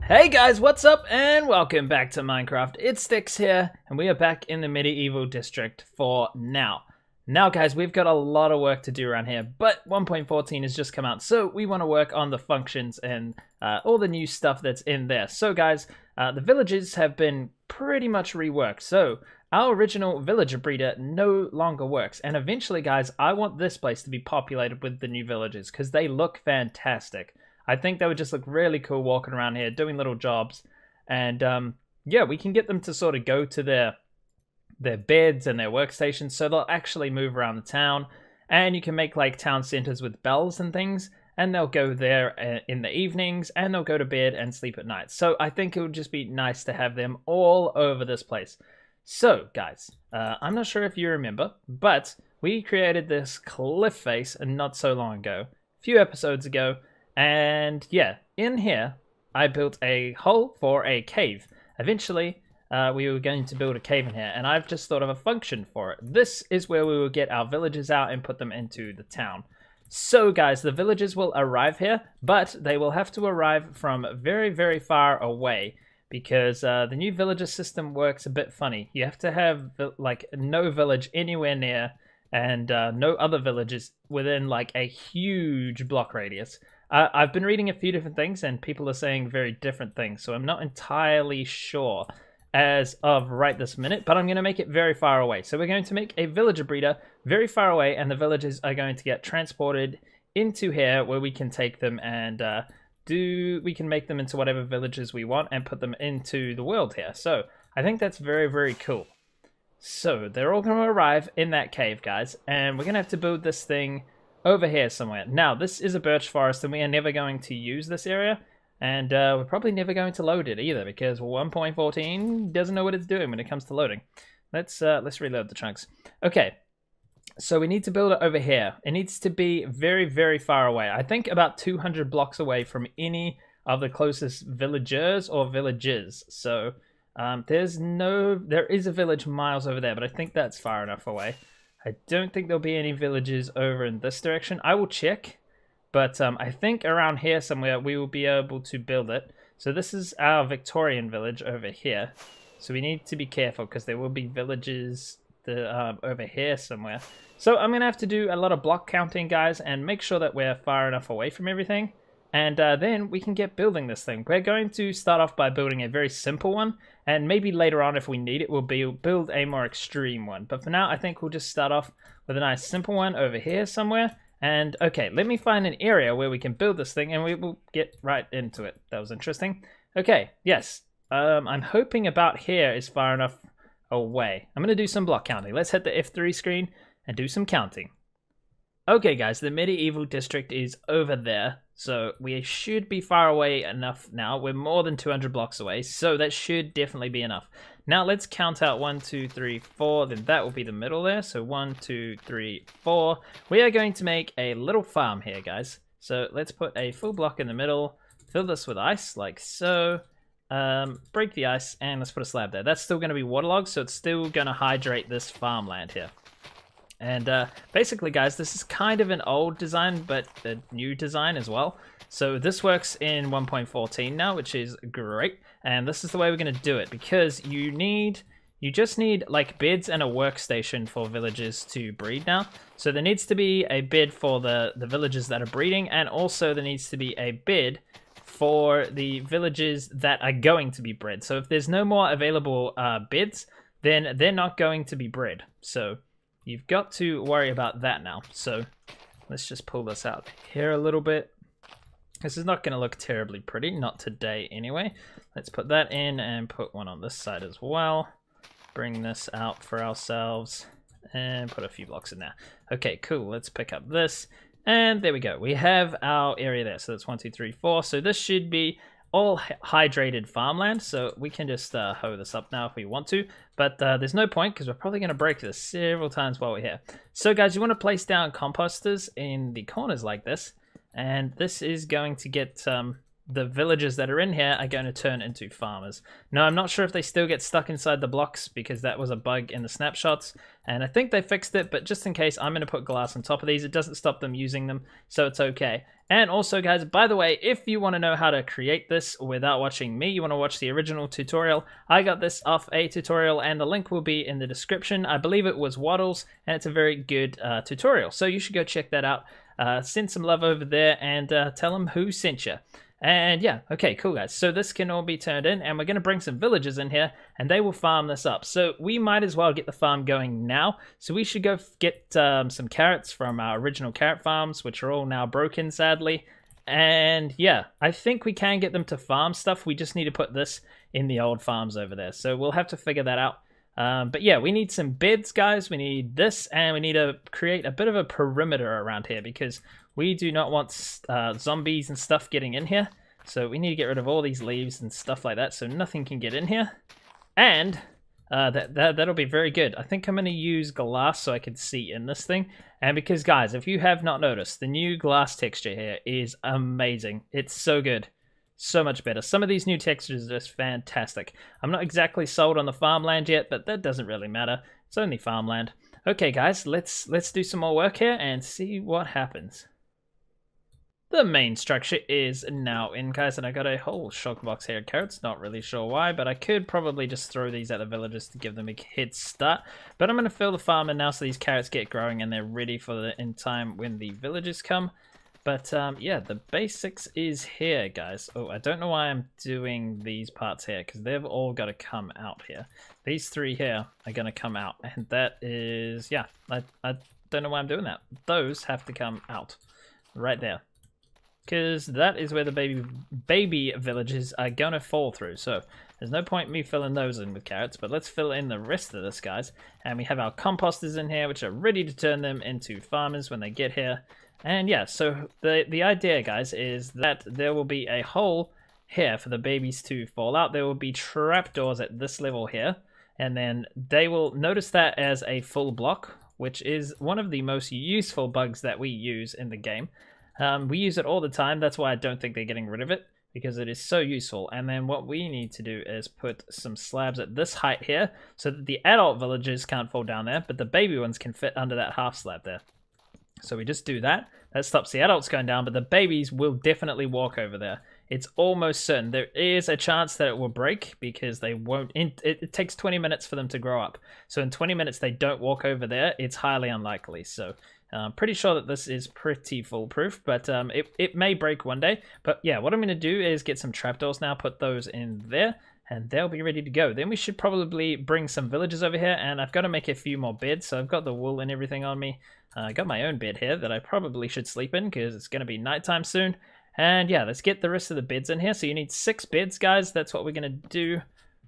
Hey guys, what's up and welcome back to Minecraft. It's Sticks here and we are back in the medieval district for now. Now guys, we've got a lot of work to do around here, but 1.14 has just come out, so we want to work on the functions and all the new stuff that's in there. So guys, the villages have been pretty much reworked, so our original villager breeder no longer works, and eventually guys, I want this place to be populated with the new villagers because they look fantastic. I think they would just look really cool walking around here, doing little jobs. And yeah, we can get them to sort of go to their beds and their workstations, so they'll actually move around the town. And you can make like town centers with bells and things, and they'll go there in the evenings, and they'll go to bed and sleep at night. So I think it would just be nice to have them all over this place. So guys, I'm not sure if you remember, but we created this cliff face not so long ago, a few episodes ago. And yeah, in here, I built a hole for a cave. Eventually, we were going to build a cave in here, and I've just thought of a function for it. This is where we will get our villagers out and put them into the town. So guys, the villagers will arrive here, but they will have to arrive from very, very far away, because the new villager system works a bit funny. You have to have like no village anywhere near, and no other villages within like a huge block radius. I've been reading a few different things and people are saying very different things, so I'm not entirely sure as of right this minute, but I'm going to make it very far away. So we're going to make a villager breeder very far away, and the villagers are going to get transported into here where we can take them and we can make them into whatever villages we want and put them into the world here. So I think that's very, very cool. So they're all going to arrive in that cave, guys, and we're going to have to build this thing over here somewhere. Now, this is a birch forest, and we are never going to use this area, and we're probably never going to load it either, because 1.14 doesn't know what it's doing when it comes to loading. Let's reload the chunks. Okay, so we need to build it over here. It needs to be very, very far away. I think about 200 blocks away from any of the closest villagers or villages. So there is a village miles over there, but I think that's far enough away. I don't think there'll be any villages over in this direction. I will check, but I think around here somewhere we will be able to build it. So this is our Victorian village over here. So we need to be careful because there will be villages over here somewhere. So I'm going to have to do a lot of block counting, guys, and make sure that we're far enough away from everything. And then we can get building this thing. We're going to start off by building a very simple one. And maybe later on, if we need it, we'll build a more extreme one. But for now, I think we'll just start off with a nice simple one over here somewhere. And okay, let me find an area where we can build this thing and we will get right into it. That was interesting. Okay, yes. I'm hoping about here is far enough away. I'm going to do some block counting. Let's hit the F3 screen and do some counting. Okay guys, the medieval district is over there, so we should be far away enough now. We're more than 200 blocks away, so that should definitely be enough. Now let's count out 1, 2, 3, 4, then that will be the middle there. So 1, 2, 3, 4. We are going to make a little farm here, guys. So let's put a full block in the middle, fill this with ice like so, break the ice, and let's put a slab there. That's still going to be waterlogged, so it's still going to hydrate this farmland here. And basically, guys, this is kind of an old design, but a new design as well. So this works in 1.14 now, which is great. And this is the way we're going to do it, because you just need like beds and a workstation for villagers to breed now. So there needs to be a bed for the villagers that are breeding, and also there needs to be a bed for the villagers that are going to be bred. So if there's no more available beds, then they're not going to be bred. So you've got to worry about that now. So let's just pull this out here a little bit. This is not going to look terribly pretty, not today anyway. Let's put that in and put one on this side as well. Bring this out for ourselves and put a few blocks in there. Okay, cool. Let's pick up this. And there we go. We have our area there. So that's 1, 2, 3, 4. So this should be all hydrated farmland, so we can just hoe this up now if we want to, but there's no point because we're probably going to break this several times while we're here. So guys, you want to place down composters in the corners like this, and this is going to get the villagers that are in here are going to turn into farmers. Now, I'm not sure if they still get stuck inside the blocks because that was a bug in the snapshots, and I think they fixed it, but just in case, I'm going to put glass on top of these. It doesn't stop them using them, so it's okay. And also, guys, by the way, if you want to know how to create this without watching me, you want to watch the original tutorial, I got this off a tutorial, and the link will be in the description. I believe it was Waddles, and it's a very good tutorial, so you should go check that out. Send some love over there and tell them who sent you. And yeah, okay, cool guys. So this can all be turned in, and we're going to bring some villagers in here, and they will farm this up. So we might as well get the farm going now. So we should go get some carrots from our original carrot farms, which are all now broken, sadly. And yeah, I think we can get them to farm stuff. We just need to put this in the old farms over there. So we'll have to figure that out. But yeah, we need some beds, guys. We need this, and we need to create a bit of a perimeter around here because we do not want zombies and stuff getting in here. So we need to get rid of all these leaves and stuff like that so nothing can get in here. And that'll be very good. I think I'm going to use glass so I can see in this thing. And because, guys, if you have not noticed, the new glass texture here is amazing. It's so good. So much better. Some of these new textures are just fantastic. I'm not exactly sold on the farmland yet, but that doesn't really matter. It's only farmland. Okay, guys, let's do some more work here and see what happens. The main structure is now in, guys, and I got a whole shock box here of carrots. Not really sure why, but I could probably just throw these at the villagers to give them a head start. But I'm going to fill the farm in now so these carrots get growing and they're ready for the in time when the villagers come. But yeah, the basics is here, guys. Oh, I don't know why I'm doing these parts here because they've all got to come out here. These three here are going to come out, and that is, yeah, I don't know why I'm doing that. Those have to come out right there, because that is where the baby villages are gonna fall through. So there's no point me filling those in with carrots, but let's fill in the rest of this, guys. And we have our composters in here, which are ready to turn them into farmers when they get here. And yeah, so the idea, guys, is that there will be a hole here for the babies to fall out. There will be trapdoors at this level here, and then they will notice that as a full block, which is one of the most useful bugs that we use in the game. We use it all the time. That's why I don't think they're getting rid of it, because it is so useful. And then what we need to do is put some slabs at this height here so that the adult villagers can't fall down there, but the baby ones can fit under that half slab there. So we just do that. That stops the adults going down, but the babies will definitely walk over there. It's almost certain. There is a chance that it will break because they won't. It takes 20 minutes for them to grow up. So in 20 minutes they don't walk over there. It's highly unlikely. So I'm pretty sure that this is pretty foolproof, but it may break one day. But yeah, what I'm going to do is get some trapdoors now, put those in there, and they'll be ready to go. Then we should probably bring some villagers over here, and I've got to make a few more beds. So I've got the wool and everything on me. I got my own bed here that I probably should sleep in because it's going to be nighttime soon. And yeah, let's get the rest of the beds in here. So you need 6 beds, guys. That's what we're going to do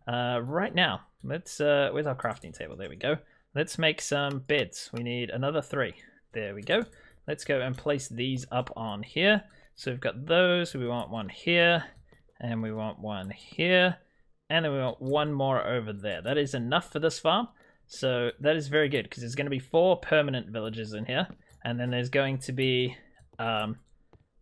right now. Let's where's our crafting table? There we go. Let's make some beds. We need another 3. There we go. Let's go and place these up on here. So we've got those. We want one here, and we want one here, and then we want one more over there. That is enough for this farm. So that is very good because there's going to be 4 permanent villages in here, and then there's going to be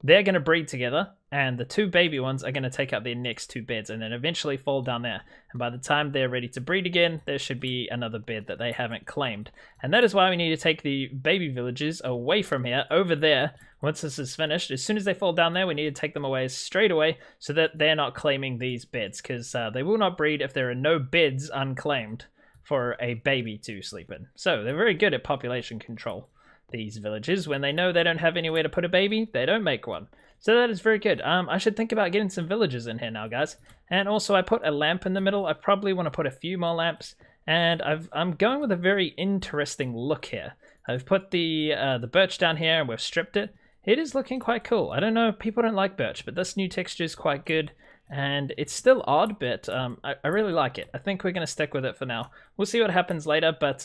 they're going to breed together, and the 2 baby ones are going to take up their next 2 beds and then eventually fall down there. And by the time they're ready to breed again, there should be another bed that they haven't claimed. And that is why we need to take the baby villages away from here, over there, once this is finished. As soon as they fall down there, we need to take them away straight away so that they're not claiming these beds, because they will not breed if there are no beds unclaimed for a baby to sleep in. So they're very good at population control. These villages, when they know they don't have anywhere to put a baby, they don't make one. So that is very good. I should think about getting some villagers in here now, guys. And also I put a lamp in the middle. I probably want to put a few more lamps. And I'm going with a very interesting look here. I've put the birch down here and we've stripped it. It is looking quite cool. I don't know if people don't like birch, but this new texture is quite good. And it's still odd, but I really like it. I think we're going to stick with it for now. We'll see what happens later, but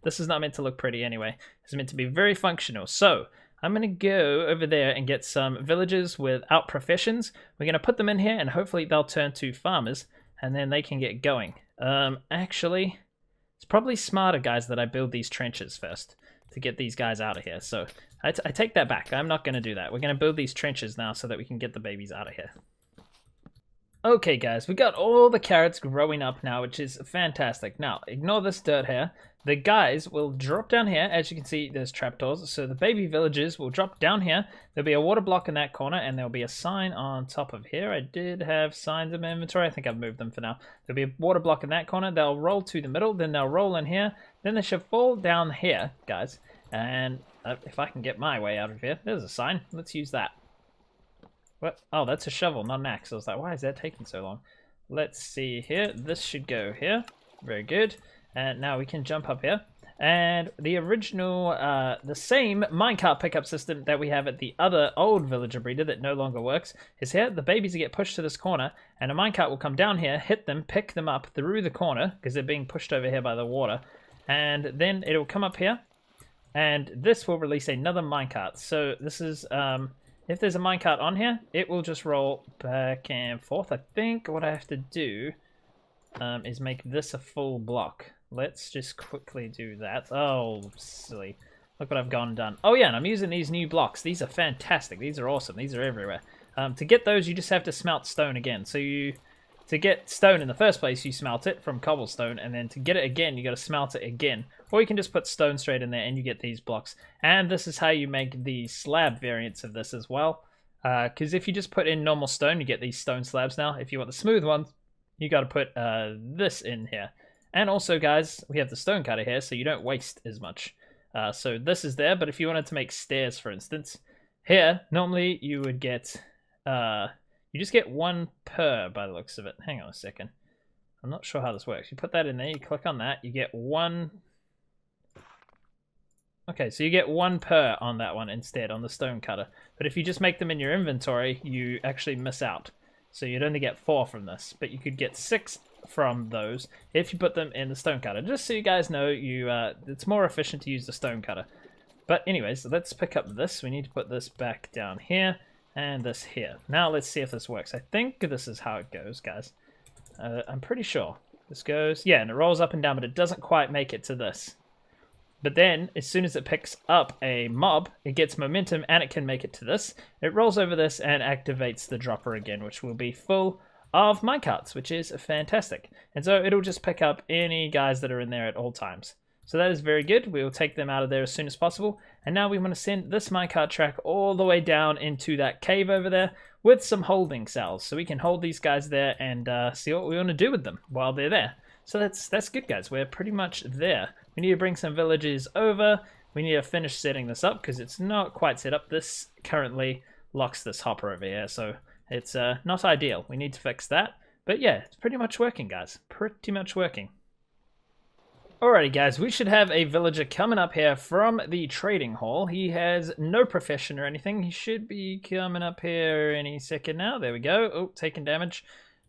this is not meant to look pretty anyway. It's meant to be very functional. So I'm going to go over there and get some villagers without professions. We're going to put them in here, and hopefully they'll turn to farmers, and then they can get going. Actually, it's probably smarter, guys, that I build these trenches first to get these guys out of here. So I take that back. I'm not going to do that. We're going to build these trenches now so that we can get the babies out of here. Okay, guys, we got all the carrots growing up now, which is fantastic. Now, ignore this dirt here. The guys will drop down here. As you can see, there's trapdoors. So the baby villagers will drop down here. There'll be a water block in that corner, and there'll be a sign on top of here. I did have signs in my inventory. I think I've moved them for now. There'll be a water block in that corner. They'll roll to the middle, then they'll roll in here. Then they should fall down here, guys. And if I can get my way out of here, there's a sign. Let's use that. What? Oh, that's a shovel, not an axe. I was like, why is that taking so long? Let's see here. This should go here. Very good. And now we can jump up here. And the original, the same minecart pickup system that we have at the other old villager breeder that no longer works is here. The babies get pushed to this corner, and a minecart will come down here, hit them, pick them up through the corner, because they're being pushed over here by the water. And then it'll come up here, and this will release another minecart. So this is... if there's a minecart on here, it will just roll back and forth. I think what I have to do is make this a full block. Let's just quickly do that. Oh, silly. Look what I've gone and done. Oh yeah, and I'm using these new blocks. These are fantastic. These are awesome. These are everywhere. To get those, you just have to smelt stone again. So to get stone in the first place, you smelt it from cobblestone, and then to get it again, you got to smelt it again. Or you can just put stone straight in there, and you get these blocks. And this is how you make the slab variants of this as well. Because if you just put in normal stone, you get these stone slabs now. If you want the smooth ones, you got to put this in here. And also, guys, we have the stone cutter here, so you don't waste as much. So this is there, but if you wanted to make stairs, for instance, here, normally you would get... you just get one per by the looks of it. Hang on a second. I'm not sure how this works. You put that in there, you click on that, you get one... Okay, so you get one per on that one instead, on the stone cutter. But if you just make them in your inventory, you actually miss out. So you'd only get 4 from this, but you could get 6 from those if you put them in the stone cutter. Just so you guys know, it's more efficient to use the stone cutter. But anyways, let's pick up this. We need to put this back down here. And this here. Now let's see if this works. I think this is how it goes, guys. I'm pretty sure. This goes... Yeah, and it rolls up and down, but it doesn't quite make it to this. But then, as soon as it picks up a mob, it gets momentum and it can make it to this. It rolls over this and activates the dropper again, which will be full of minecarts, which is fantastic. And so it'll just pick up any guys that are in there at all times. So that is very good. We will take them out of there as soon as possible. And now we want to send this minecart track all the way down into that cave over there with some holding cells. So we can hold these guys there and see what we want to do with them while they're there. So that's good, guys. We're pretty much there. We need to bring some villagers over. We need to finish setting this up because it's not quite set up. This currently locks this hopper over here. So it's not ideal. We need to fix that. But yeah, it's pretty much working, guys. Pretty much working. Alrighty guys, we should have a villager coming up here from the trading hall. He has no profession or anything. He should be coming up here any second now. There we go. Oh, taking damage.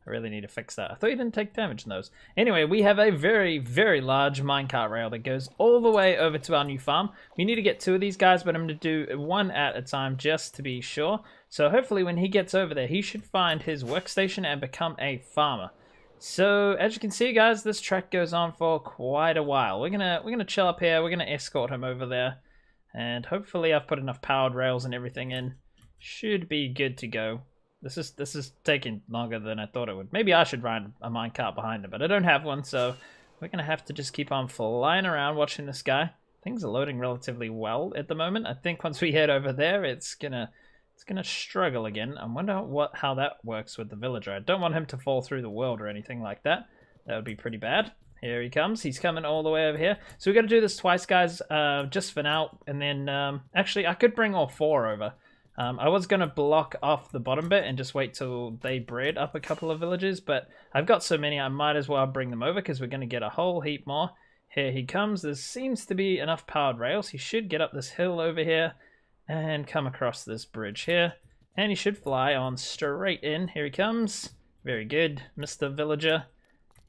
I really need to fix that. I thought you didn't take damage in those. Anyway, we have a very, very large minecart rail that goes all the way over to our new farm. We need to get 2 of these guys, but I'm going to do 1 at a time just to be sure. So hopefully when he gets over there, he should find his workstation and become a farmer. So as you can see, guys, this track goes on for quite a while. We're gonna chill up here. We're gonna escort him over there, and hopefully I've put enough powered rails and everything in. Should be good to go. This is taking longer than I thought it would. Maybe I should ride a minecart behind him, but I don't have one, so we're gonna have to just keep on flying around watching this guy. Things are loading relatively well at the moment. I think once we head over there, it's gonna struggle again. I wonder how that works with the villager. I don't want him to fall through the world or anything like that. That would be pretty bad. Here he comes. He's coming all the way over here. So we're going to do this twice, guys, just for now. And then, actually, I could bring all 4 over. I was going to block off the bottom bit and just wait till they bred up a couple of villages. But I've got so many, I might as well bring them over because we're going to get a whole heap more. Here he comes. There seems to be enough powered rails. He should get up this hill over here and come across this bridge here, and he should fly on straight in. Here he comes. Very good, Mr. Villager.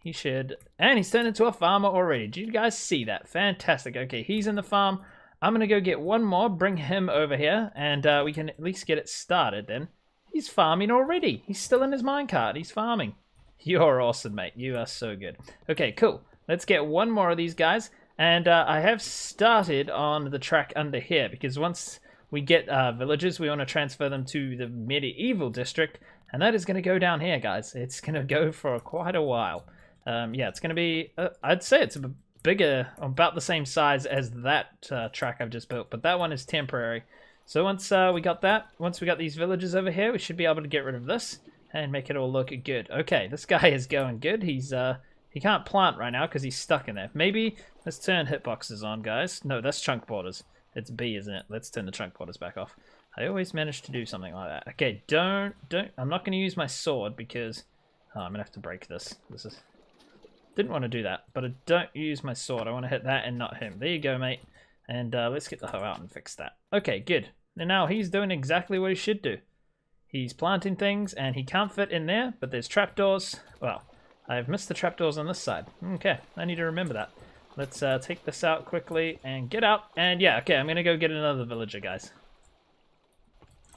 He should, and he's turned into a farmer already. Did you guys see that? Fantastic. Okay, he's in the farm. I'm gonna go get 1 more, bring him over here, and we can at least get it started then. He's farming already. He's still in his minecart. He's farming. You're awesome, mate. You are so good. Okay, cool. Let's get 1 more of these guys, and I have started on the track under here because once we get villagers, we want to transfer them to the medieval district, and that is going to go down here, guys. It's going to go for quite a while. Yeah, it's going to be, I'd say it's a bigger, about the same size as that track I've just built, but that one is temporary. So once we got that, once we got these villagers over here, we should be able to get rid of this and make it all look good. Okay, this guy is going good. He's he can't plant right now because he's stuck in there. Maybe let's turn hitboxes on, guys. No, that's chunk borders. It's B, isn't it? Let's turn the chunk borders back off. I always manage to do something like that. Okay, don't. I'm not going to use my sword because I'm going to have to break this. Didn't want to do that, but I don't use my sword. I want to hit that and not him. There you go, mate. And let's get the hoe out and fix that. Okay, good. And now he's doing exactly what he should do. He's planting things, and he can't fit in there, but there's trapdoors. Well, I've missed the trapdoors on this side. Okay, I need to remember that. Let's take this out quickly and get out. And yeah, okay, I'm going to go get another villager, guys.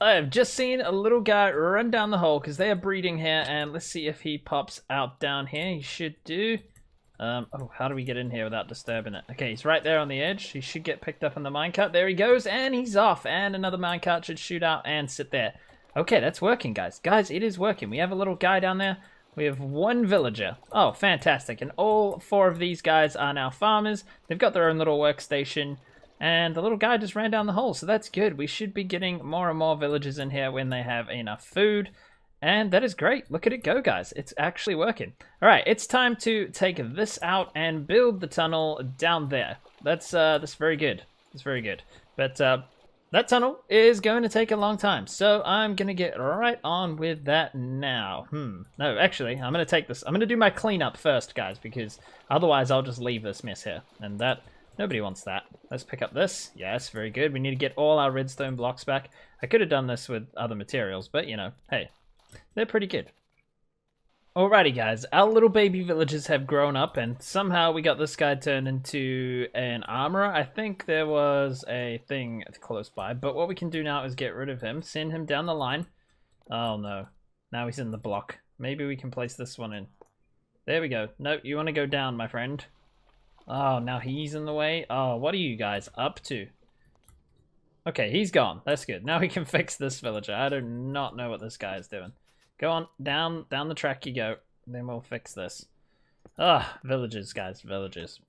I have just seen a little guy run down the hole because they are breeding here, and let's see if he pops out down here. He should do. Oh, how do we get in here without disturbing it? Okay, he's right there on the edge. He should get picked up in the minecart. There he goes, and he's off. And another minecart should shoot out and sit there. Okay, that's working, guys. Guys, it is working. We have a little guy down there. We have one villager. Oh, fantastic. And all 4 of these guys are now farmers. They've got their own little workstation. And the little guy just ran down the hole, so that's good. We should be getting more and more villagers in here when they have enough food. And that is great. Look at it go, guys. It's actually working. All right, it's time to take this out and build the tunnel down there. That's very good. That's very good. But that tunnel is going to take a long time, so I'm going to get right on with that now. No, actually, I'm going to take this. I'm going to do my cleanup first, guys, because otherwise I'll just leave this mess here. And that, nobody wants that. Let's pick up this. Yes, very good. We need to get all our redstone blocks back. I could have done this with other materials, but, you know, hey. They're pretty good. Alrighty, guys. Our little baby villagers have grown up, and somehow we got this guy turned into an armorer. I think there was a thing close by, but what we can do now is get rid of him, send him down the line. Oh, no. Now he's in the block. Maybe we can place this one in. There we go. No, you want to go down, my friend. Oh, now he's in the way. Oh, what are you guys up to? Okay, he's gone. That's good. Now we can fix this villager. I do not know what this guy is doing. Go on, down the track you go. Then we'll fix this. Ah, villagers, guys, villagers.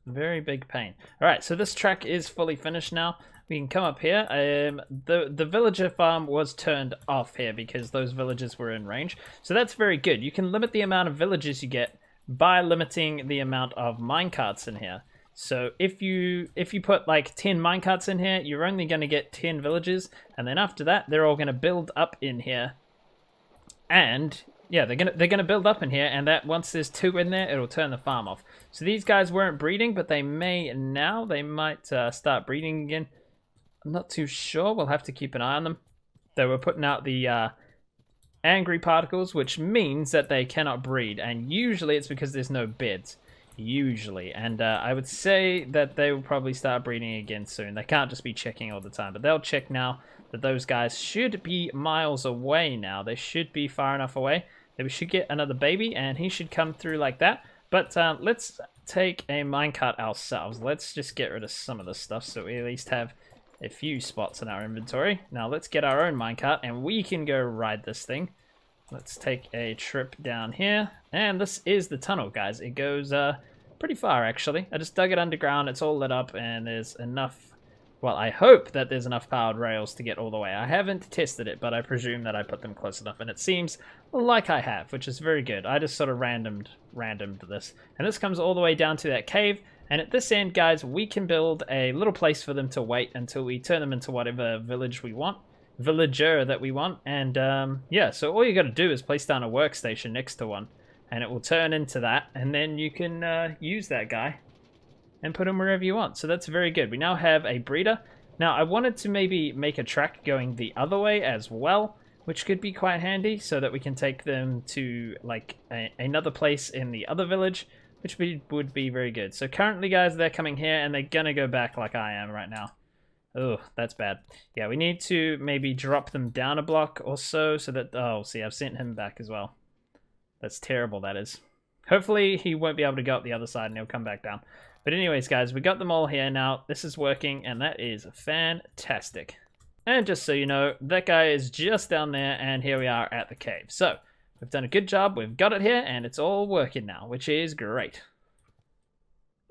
Very big pain. All right, so this track is fully finished now. We can come up here. The villager farm was turned off here because those villagers were in range. So that's very good. You can limit the amount of villagers you get by limiting the amount of minecarts in here. So if you put like 10 minecarts in here, you're only going to get 10 villagers, and then after that, they're all going to build up in here. And yeah, they're gonna build up in here, and that once there's 2 in there, it'll turn the farm off. So these guys weren't breeding, but they may now. They might start breeding again. I'm not too sure. We'll have to keep an eye on them. They were putting out the angry particles, which means that they cannot breed, and usually it's because there's no beds. Usually, and I would say that they will probably start breeding again soon. They can't just be checking all the time, but they'll check now that those guys should be miles away now. They should be far enough away that we should get another baby, and he should come through like that. But let's take a minecart ourselves. Let's just get rid of some of this stuff so we at least have a few spots in our inventory. Now let's get our own minecart, and we can go ride this thing. Let's take a trip down here, and this is the tunnel, guys. It goes pretty far, actually. I just dug it underground. It's all lit up, and there's enough, well, I hope that there's enough powered rails to get all the way. I haven't tested it, but I presume that I put them close enough, and it seems like I have, which is very good. I just sort of randomed this, and this comes all the way down to that cave, and at this end, guys, we can build a little place for them to wait until we turn them into whatever villager that we want. And yeah, so all you got to do is place down a workstation next to one, and it will turn into that, and then you can use that guy and put him wherever you want. So that's very good. We now have a breeder. Now I wanted to maybe make a track going the other way as well, which could be quite handy, so that we can take them to like another place in the other village, which would be very good. So currently, guys, they're coming here, and they're gonna go back like I am right now. Oh, that's bad. Yeah, we need to maybe drop them down a block or so that... Oh, see, I've sent him back as well. That's terrible, that is. Hopefully, he won't be able to go up the other side and he'll come back down. But anyways, guys, we got them all here now. This is working, and that is fantastic. And just so you know, that guy is just down there, and here we are at the cave. So, we've done a good job, we've got it here, and it's all working now, which is great.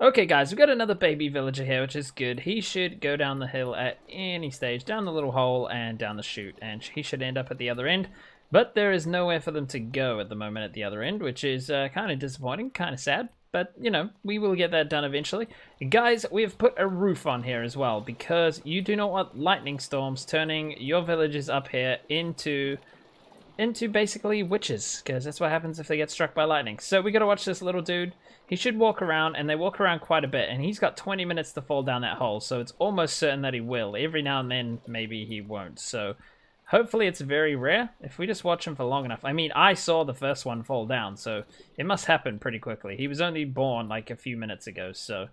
Okay guys, we've got another baby villager here, which is good. He should go down the hill at any stage, down the little hole and down the chute, and he should end up at the other end. But there is nowhere for them to go at the moment at the other end, which is kind of disappointing, kind of sad. But, you know, we will get that done eventually. Guys, we have put a roof on here as well, because you do not want lightning storms turning your villages up here into basically witches, because that's what happens if they get struck by lightning. So we got to watch this little dude. He should walk around, and they walk around quite a bit, and he's got 20 minutes to fall down that hole, so it's almost certain that he will. Every now and then, maybe he won't. So hopefully it's very rare if we just watch him for long enough. I mean, I saw the first one fall down, so it must happen pretty quickly. He was only born like a few minutes ago, so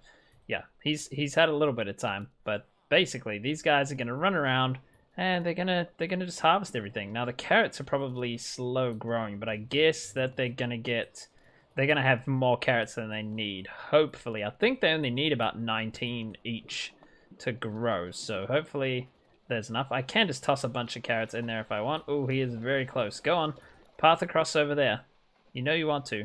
yeah, he's had a little bit of time. But basically, these guys are going to run around, and they're gonna just harvest everything. Now the carrots are probably slow growing, but I guess that they're gonna have more carrots than they need. Hopefully, I think they only need about 19 each to grow. So hopefully there's enough. I can just toss a bunch of carrots in there if I want. Oh, he is very close. Go on, path across over there. You know you want to.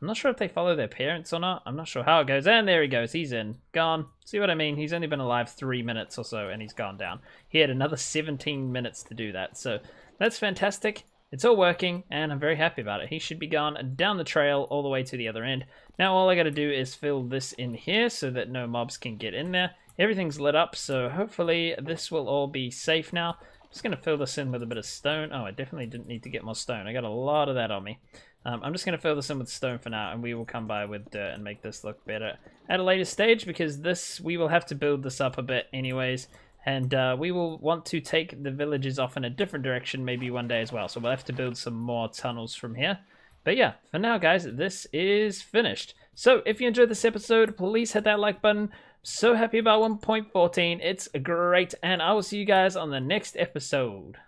I'm not sure if they follow their parents or not. I'm not sure how it goes. And there he goes. He's in. Gone. See what I mean? He's only been alive 3 minutes or so, and he's gone down. He had another 17 minutes to do that. So that's fantastic. It's all working, and I'm very happy about it. He should be gone down the trail all the way to the other end. Now all I got to do is fill this in here so that no mobs can get in there. Everything's lit up, so hopefully this will all be safe now. I'm just going to fill this in with a bit of stone. Oh, I definitely didn't need to get more stone. I got a lot of that on me. I'm just going to fill this in with stone for now, and we will come by with dirt and make this look better at a later stage, because we will have to build this up a bit anyways, and we will want to take the villages off in a different direction maybe one day as well, so we'll have to build some more tunnels from here. But yeah, for now guys, this is finished. So if you enjoyed this episode, please hit that like button. So happy about 1.14, it's great, and I will see you guys on the next episode.